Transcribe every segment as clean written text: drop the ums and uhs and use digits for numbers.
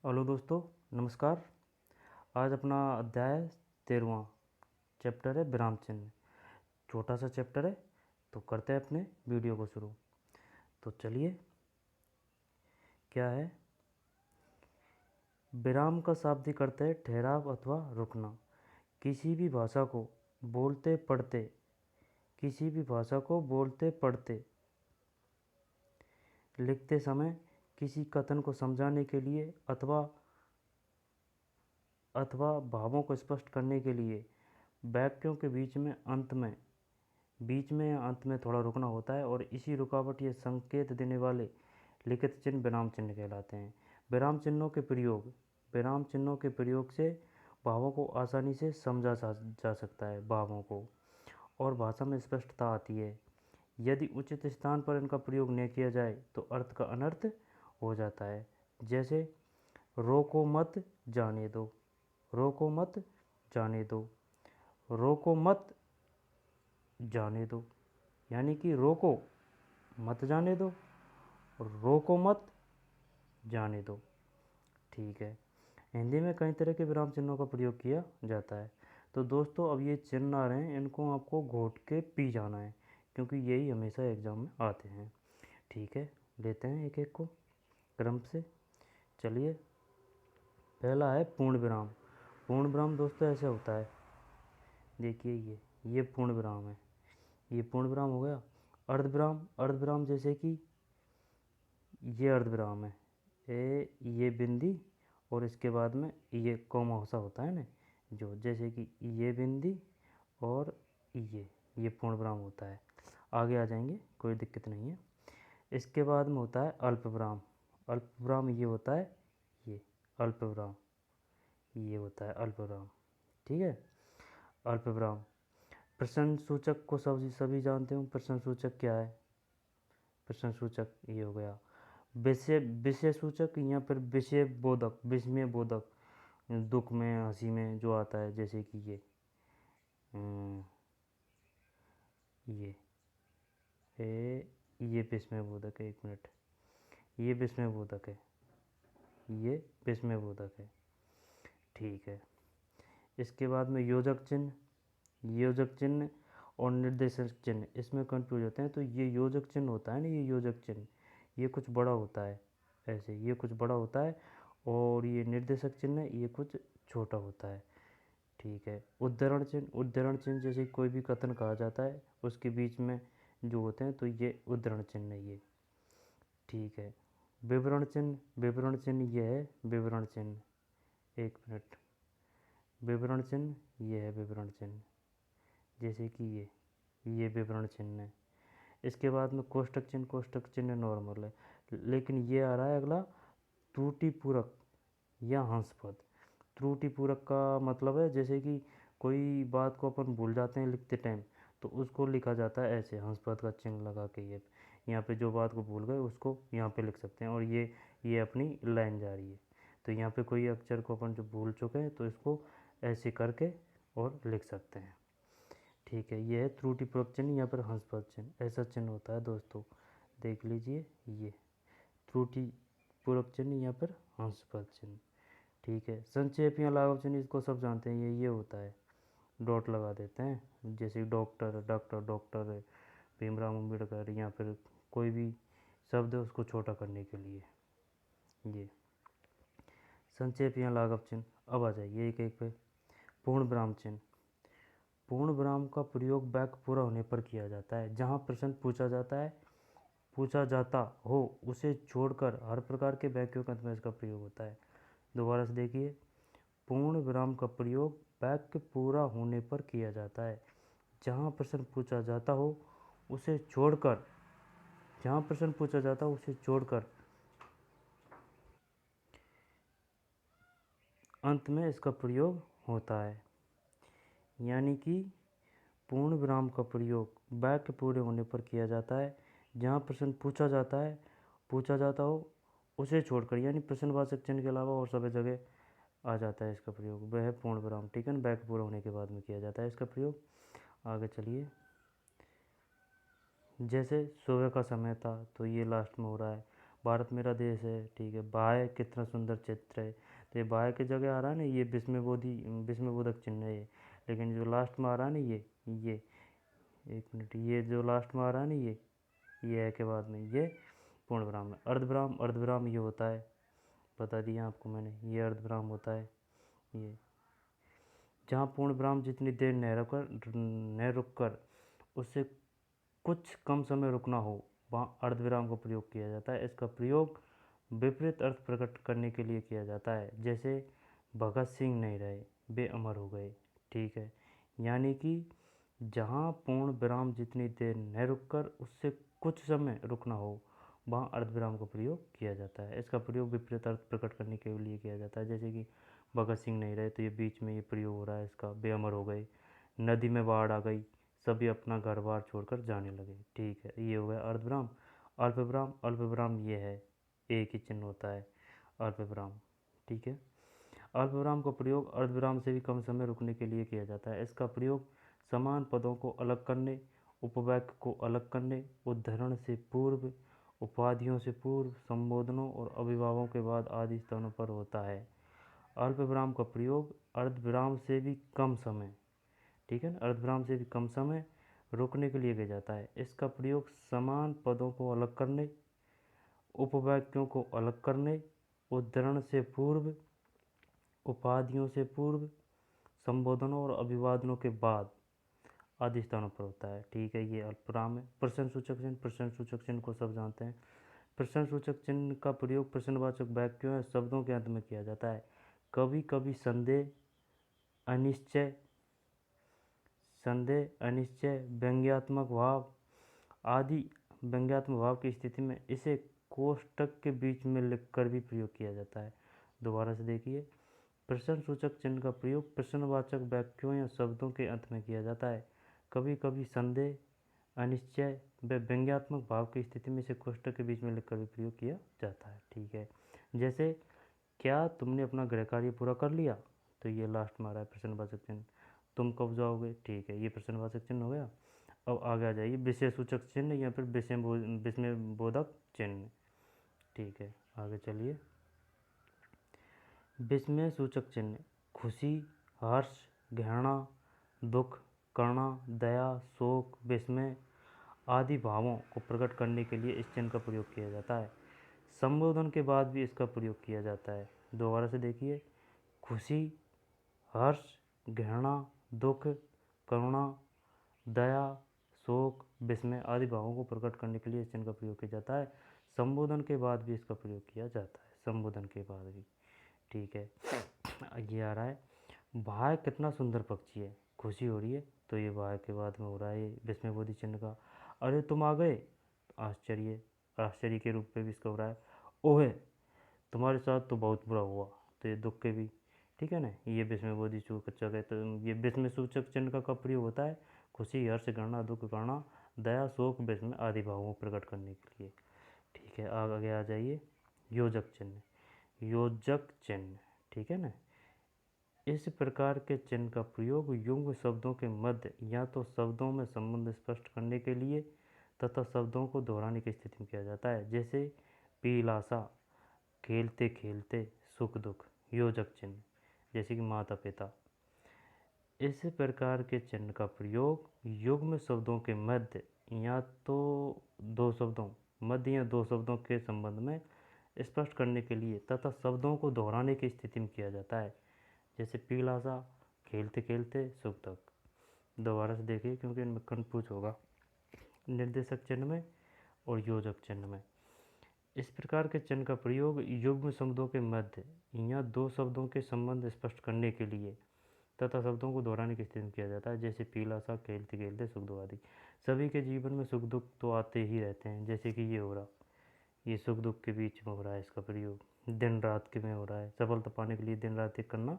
Hello दोस्तों, नमस्कार। आज अपना अध्याय 13वां चैप्टर है विराम चिन्ह। छोटा सा चैप्टर है, तो करते हैं अपने वीडियो को शुरू। तो चलिए, क्या है? विराम का शाब्दिक अर्थ है ठहराव अथवा रुकना। किसी भी भाषा को बोलते पढ़ते किसी भी भाषा को बोलते पढ़ते लिखते समय किसी कथन को समझाने के लिए अथवा भावों को स्पष्ट करने के लिए वाक्यों के बीच में या अंत में थोड़ा रुकना होता है, और इसी रुकावट या संकेत देने वाले लिखित चिन्ह विराम चिन्ह कहलाते हैं। विराम चिन्हों के प्रयोग से भावों को आसानी से समझा जा सकता है भावों को, और भाषा में स्पष्टता आती है। यदि उचित स्थान पर इनका प्रयोग न किया जाए तो अर्थ का अनर्थ हो जाता है। जैसे रोको मत जाने दो, रोको मत जाने दो, रोको मत जाने दो, यानी कि रोको मत जाने दो, रोको मत जाने दो। ठीक है। हिंदी में कई तरह के विराम चिन्हों का प्रयोग किया जाता है। तो दोस्तों, अब ये चिन्ह आ रहे हैं, इनको आपको घोट के पी जाना है, क्योंकि यही हमेशा एग्जाम में आते हैं। ठीक है, लेते हैं एक एक को क्रम से। चलिए, पहला है पूर्ण विराम। पूर्ण विराम दोस्तों ऐसे होता है, देखिए ये पूर्ण विराम है, ये पूर्ण विराम हो गया। अर्धविराम, अर्धविराम जैसे कि ये अर्धविराम है, ये बिंदी और इसके बाद में ये कॉमा सा होता है ना, जो जैसे कि ये बिंदी और ये पूर्ण विराम होता है। आगे आ जाएंगे, कोई दिक्कत नहीं है। इसके बाद में होता है अल्प विराम। अल्प विराम ये होता है, ये अल्प विराम, ये होता है अल्प विराम। ठीक है। अल्प विराम प्रश्न सूचक को सभी जानते हो। प्रश्न सूचक क्या है? प्रश्न सूचक ये हो गया। विषय सूचक, यहाँ पर विषय बोधक, विस्मय बोधक, दुख में हंसी में जो आता है, जैसे कि ये ये विस्मय बोधक है। एक मिनट, ये विस्मय बोधक है, ये विस्मय बोधक है। ठीक है। इसके बाद में योजक चिन्ह, योजक चिन्ह और निर्देशक चिन्ह इसमें कंफ्यूज होते हैं। तो ये योजक चिन्ह होता है ना, ये योजक चिन्ह ये कुछ बड़ा होता है, ऐसे ये कुछ बड़ा होता है, और ये निर्देशक चिन्ह ये कुछ छोटा होता है। ठीक है। उद्धरण चिन्ह, उद्धरण चिन्ह जैसे कोई भी कथन कहा जाता है उसके बीच में जो होते हैं, तो ये उद्धरण चिन्ह है ये। ठीक है। विवरण चिन्ह, विवरण चिन्ह ये है विवरण चिन्ह, एक मिनट, विवरण चिन्ह ये है विवरण चिन्ह, जैसे कि ये विवरण चिन्ह है। इसके बाद में कोष्ठक चिन्ह, कोष्ठक चिन्ह नॉर्मल है, लेकिन ये आ रहा है अगला त्रुटिपूरक या हंसपद। त्रुटिपूरक का मतलब है जैसे कि कोई बात को अपन भूल जाते हैं लिखते टाइम, तो उसको लिखा जाता है ऐसे हंसपद का चिन्ह लगा के। ये यहाँ पे जो बात को भूल गए उसको यहाँ पे लिख सकते हैं, और ये अपनी लाइन जा रही है, तो यहाँ पे कोई अक्षर को अपन जो भूल चुके हैं तो इसको ऐसे करके और लिख सकते हैं। ठीक है। ये है त्रुटिपूरक चिन्ह, यहाँ पर हंसपद चिन्ह ऐसा चिन्ह होता है दोस्तों, देख लीजिए। ये त्रुटिपूरक चिन्ह, यहाँ पर हंसपद चिन्ह। ठीक है। संक्षेप या लाघव चिन्ह इसको सब जानते हैं, ये होता है डॉट लगा देते हैं, जैसे doctor, doctor, doctor, Bhimrao Ambedkar, या फिर कोई भी शब्द है उसको छोटा करने के लिए। ये संक्षेप या लाघव चिन्ह। अब आ जाइए एक एक पे। पूर्ण विराम चिन्ह, पूर्ण विराम का प्रयोग वाक्य पूरा होने पर किया जाता है। जहाँ प्रश्न पूछा जाता हो उसे छोड़कर हर प्रकार के वाक्यों के अंत में इसका प्रयोग होता है। दोबारा से देखिए, पूर्ण विराम का प्रयोग वाक्य पूरा होने पर किया जाता है। जहाँ प्रश्न पूछा जाता हो उसे छोड़कर, जहाँ प्रश्न पूछा जाता हो उसे छोड़कर अंत में इसका प्रयोग होता है। यानी कि पूर्ण विराम का प्रयोग वाक्य पूरे होने पर किया जाता है। जहाँ प्रश्न पूछा जाता हो उसे छोड़कर, यानी प्रश्नवाचक चिन्ह के अलावा और सभी जगह आ जाता है इसका प्रयोग, वह है पूर्ण विराम। ठीक है ना, वाक्य पूरा होने के बाद में किया जाता है इसका प्रयोग। आगे चलिए, जैसे सुबह का समय था, तो ये लास्ट में हो रहा है। भारत मेरा देश है, ठीक है। बाह्य कितना सुंदर चित्र है, तो ये बाह्य की जगह आ रहा है ना, ये विस्मयबोधक चिन्ह है ये। लेकिन जो लास्ट में आ रहा है ना, ये एक मिनट, ये जो लास्ट में आ रहा है ना, ये है के बाद में ये पूर्ण विराम है। अर्धविराम, अर्धविराम ये होता है, बता दिया आपको मैंने, ये अर्धविराम होता है। ये जहाँ पूर्ण विराम जितनी देर न रुक कर उससे कुछ कम समय रुकना हो, वहाँ अर्धविराम का प्रयोग किया जाता है। इसका प्रयोग विपरीत अर्थ प्रकट करने के लिए किया जाता है, जैसे भगत सिंह नहीं रहे, वे अमर हो गए, ठीक है। यानी कि जहाँ पूर्ण विराम जितनी देर न रुककर उससे कुछ समय रुकना हो, वहाँ अर्धविराम का प्रयोग किया जाता है। इसका प्रयोग विपरीत अर्थ प्रकट करने के लिए किया जाता है, जैसे कि भगत सिंह नहीं रहे, तो ये बीच में ये प्रयोग हो रहा है इसका, वे अमर हो गए। नदी में बाढ़ आ गई, सभी अपना घर बार छोड़कर जाने लगे, ठीक है। ये हो गया अर्धविराम। अल्पविराम, अल्पविराम ये है, एक ही चिन्ह होता है अल्पविराम, ठीक है। अल्पविराम का प्रयोग अर्धविराम से भी कम समय रुकने के लिए किया जाता है। इसका प्रयोग समान पदों को अलग करने, उपवाक्य को अलग करने, उद्धरण से पूर्व, उपाधियों से पूर्व, संबोधनों और अभिभावों के बाद आदि स्थानों पर होता है। अल्पविराम का प्रयोग अर्धविराम से भी कम समय, ठीक है ना, अर्धविराम से भी कम समय रोकने के लिए किया जाता है। इसका प्रयोग समान पदों को अलग करने, उपवाक्यों को अलग करने, उद्धरण से पूर्व, उपाधियों से पूर्व, संबोधनों और अभिवादनों के बाद आदि स्थानों पर होता है, ठीक है। ये अल्पविराम है। प्रश्नसूचक चिन्ह, प्रश्नसूचक चिन्ह को सब जानते हैं। प्रश्नसूचक चिन्ह का प्रयोग प्रश्नवाचक वाक्यों या शब्दों के अंत में किया जाता है। कभी कभी संदेह, अनिश्चय, व्यंग्यात्मक भाव आदि, व्यंग्यात्मक भाव की स्थिति में इसे कोष्टक के बीच में लिखकर भी प्रयोग किया जाता है। दोबारा से देखिए, प्रश्नसूचक चिन्ह का प्रयोग प्रश्नवाचक वाक्यों या शब्दों के अंत में किया जाता है। कभी कभी संदेह, अनिश्चय व व्यंग्यात्मक भाव की स्थिति में इसे कोष्टक के बीच में लिखकर भी प्रयोग किया जाता है, ठीक है। जैसे, क्या तुमने अपना गृह कार्य पूरा कर लिया, तो ये लास्ट में आ रहा है प्रश्नवाचक चिन्ह। तुम कब जाओगे, ठीक है, ये प्रश्नवाचक चिन्ह हो गया। अब आगे आ जाइए विषयसूचक चिन्ह या फिर विस्मयबोधक चिन्ह, ठीक है। आगे चलिए। विस्मयसूचक चिन्ह खुशी, हर्ष, घृणा, दुख, करुणा, दया, शोक, विस्मय आदि भावों को प्रकट करने के लिए इस चिन्ह का प्रयोग किया जाता है। संबोधन के बाद भी इसका प्रयोग किया जाता है। दोबारा से देखिए, खुशी, हर्ष, घृणा, दुख, करुणा, दया, शोक, विस्मय आदि भावों को प्रकट करने के लिए इस चिन्ह का प्रयोग किया जाता है। संबोधन के बाद भी इसका प्रयोग किया जाता है, संबोधन के बाद भी, ठीक है। ये आ रहा है, भाय कितना सुंदर पक्षी है, खुशी हो रही है, तो ये भाय के बाद में हो रहा है ये विस्मयबोधि चिन्ह का। अरे तुम आ गए, आश्चर्य, आश्चर्य के रूप में भी इसका हो रहा है। ओहे, तुम्हारे साथ तो बहुत बुरा हुआ, तो ये दुख के भी, ठीक है ना। ये विस्मयबोधि सूचक है। तो ये विस्मयसूचक चिन्ह का कब प्रयोग होता है, खुशी, हर्ष, घृणा, दुख, करुणा, दया, शोक, विस्मय आदि भावों को प्रकट करने के लिए, ठीक है। आगे आ जाइए, योजक चिन्ह, योजक चिन्ह, ठीक है ना। इस प्रकार के चिन्ह का प्रयोग युग्म शब्दों के मध्य या तो शब्दों में संबंध स्पष्ट करने के लिए तथा शब्दों को दोहराने की स्थिति में किया जाता है, जैसे पीलासा, खेलते खेलते, सुख दुख, योजक चिन्ह, जैसे कि माता पिता। इस प्रकार के चिन्ह का प्रयोग युग्म शब्दों के मध्य या तो दो शब्दों मध्य या दो शब्दों के संबंध में स्पष्ट करने के लिए तथा शब्दों को दोहराने की स्थिति में किया जाता है, जैसे पीलासा, खेलते खेलते, सुख दुख। दोबारा से देखिए क्योंकि इनमें कन्फ्यूज होगा, निर्देशक चिन्ह में और योजक चिन्ह में। इस प्रकार के चिन्ह का प्रयोग युग्म शब्दों के मध्य या दो शब्दों के संबंध स्पष्ट करने के लिए तथा शब्दों को दोहराने की स्थिति में किया जाता है, जैसे पीलासा, खेलते खेलते, सुख दुख आदि। सभी के जीवन में सुख दुख तो आते ही रहते हैं, जैसे कि ये हो रहा, ये सुख दुख के बीच में हो रहा है इसका प्रयोग, दिन रात के में हो रहा है, सफलता पाने के लिए दिन रात एक करना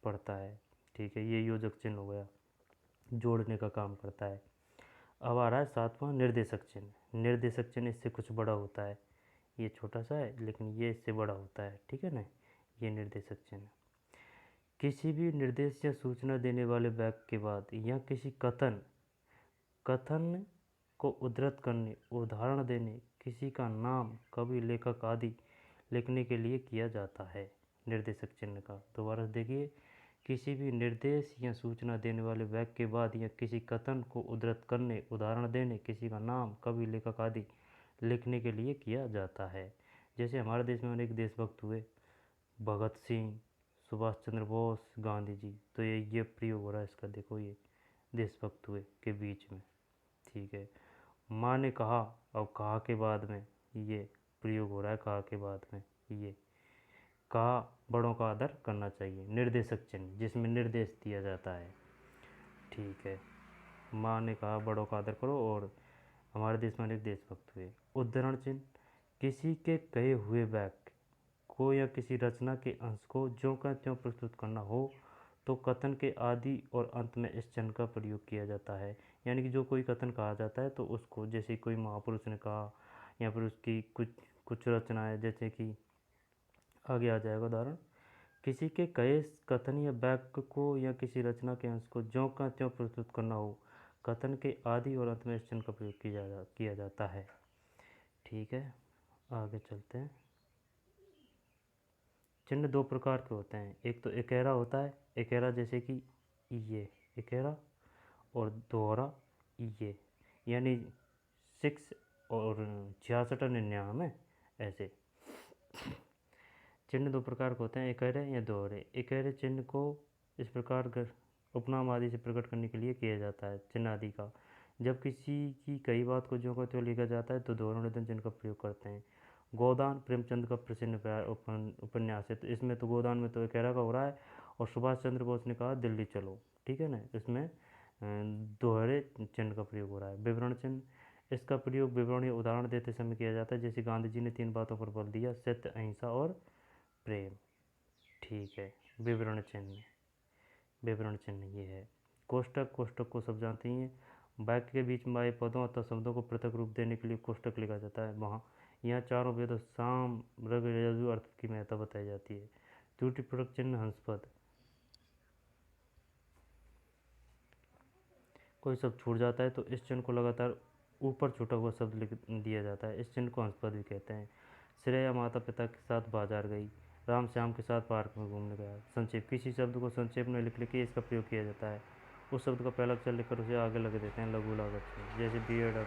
पड़ता है, ठीक है। ये योजक चिन्ह हो गया, जोड़ने का काम करता है। अब आ रहा है सातवां, निर्देशक चिन्ह। निर्देशक चिन्ह इससे कुछ बड़ा होता है, ये छोटा सा है लेकिन ये इससे बड़ा होता है, ठीक है ना। ये निर्देशक चिन्ह किसी भी निर्देश या सूचना देने वाले वाक्य के बाद या किसी कथन को उद्धृत करने, उदाहरण देने, किसी का नाम, कवि, लेखक आदि लिखने के लिए किया जाता है। निर्देशक चिन्ह का दोबारा से देखिए, किसी भी निर्देश या सूचना देने वाले वाक्य के बाद या किसी कथन को उद्धृत करने, उदाहरण देने, किसी का नाम, कवि, लेखक आदि लिखने के लिए किया जाता है। जैसे हमारे देश में अनेक देशभक्त हुए, भगत सिंह, सुभाष चंद्र बोस, गांधी जी, तो ये प्रयोग हो रहा है इसका, देखो ये देशभक्त हुए के बीच में। ठीक है, माँ ने कहा, और कहा के बाद में ये प्रयोग हो रहा है, कहा के बाद में ये कहा, बड़ों का आदर करना चाहिए। निर्देशक चिन्ह जिसमें निर्देश दिया जाता है। ठीक है, माँ ने कहा बड़ों का आदर करो, और हमारे देश में अनेक देशभक्त हुए। उद्धरण चिन्ह किसी के कहे हुए वाक्य को या किसी रचना के अंश को ज्यों का त्यों प्रस्तुत करना हो तो कथन के आदि और अंत में इस चिन्ह का प्रयोग किया जाता है। यानी कि जो कोई कथन कहा जाता है तो उसको, जैसे कोई महापुरुष ने कहा या फिर उसकी कुछ कुछ रचनाएं, जैसे कि आगे आ जाएगा उदाहरण, किसी के कहे कथन या वाक्य को या किसी रचना के अंश को ज्यों का त्यों प्रस्तुत करना हो, कथन के आदि और अंत में इस चिन्ह का प्रयोग किया जाता है। ठीक है, आगे चलते हैं। चिन्ह दो प्रकार के होते हैं, एक तो इकेरा होता है, इकेरा जैसे कि ये इकेरा, और दोहरा ये, यानी 6 और 66 और 99 ऐसे। चिन्ह दो प्रकार के होते हैं, इकेरे या दोहरे। इकेरे चिन्ह को इस प्रकार उपनाम आदि से प्रकट करने के लिए किया जाता है, चिन्ह आदि का। जब किसी की कई बात को ज्यों का त्यों लिखा जाता है तो दोहरानुदैर्ध्य चिन्ह का प्रयोग करते हैं। गोदान प्रेमचंद का प्रसिद्ध उपन्यास है, तो इसमें तो गोदान में तो इकेरा का हो रहा है, और सुभाष चंद्र बोस ने कहा दिल्ली चलो, ठीक है ना, इसमें दोहरे चिन्ह का प्रयोग हो रहा है। विवरण चिन्ह, इसका प्रयोग विवरण या उदाहरण देते समय किया जाता है, जैसे गांधी जी ने 3 बातों पर बल दिया, सत्य, अहिंसा और प्रेम। ठीक है, विवरण चिन्ह, विवरण चिन्ह ये है। कोष्टक, कोष्टक को सब जानते ही हैं, वाक्य के बीच में आए पदों अथवा शब्दों को पृथक रूप देने के लिए कोष्टक लिखा जाता है। वहाँ यहाँ चारों वेदों साम, ऋग, यजु अर्थ की महत्ता बताई जाती है। त्रुटिपूर्वक चिन्ह, हंसपद, कोई शब्द छूट जाता है तो इस चिन्ह को लगातार ऊपर छूटा हुआ शब्द लिख दिया जाता है, इस चिन्ह को हंसपद भी कहते हैं। श्रेया माता पिता के साथ बाजार गई, राम श्याम के साथ पार्क में घूमने गया। संक्षेप, किसी शब्द को संक्षेप में लिख के इसका प्रयोग किया जाता है। उस शब्द का पहला अक्षर लिखकर उसे आगे लग देते हैं लघु लागत से, जैसे बीएड,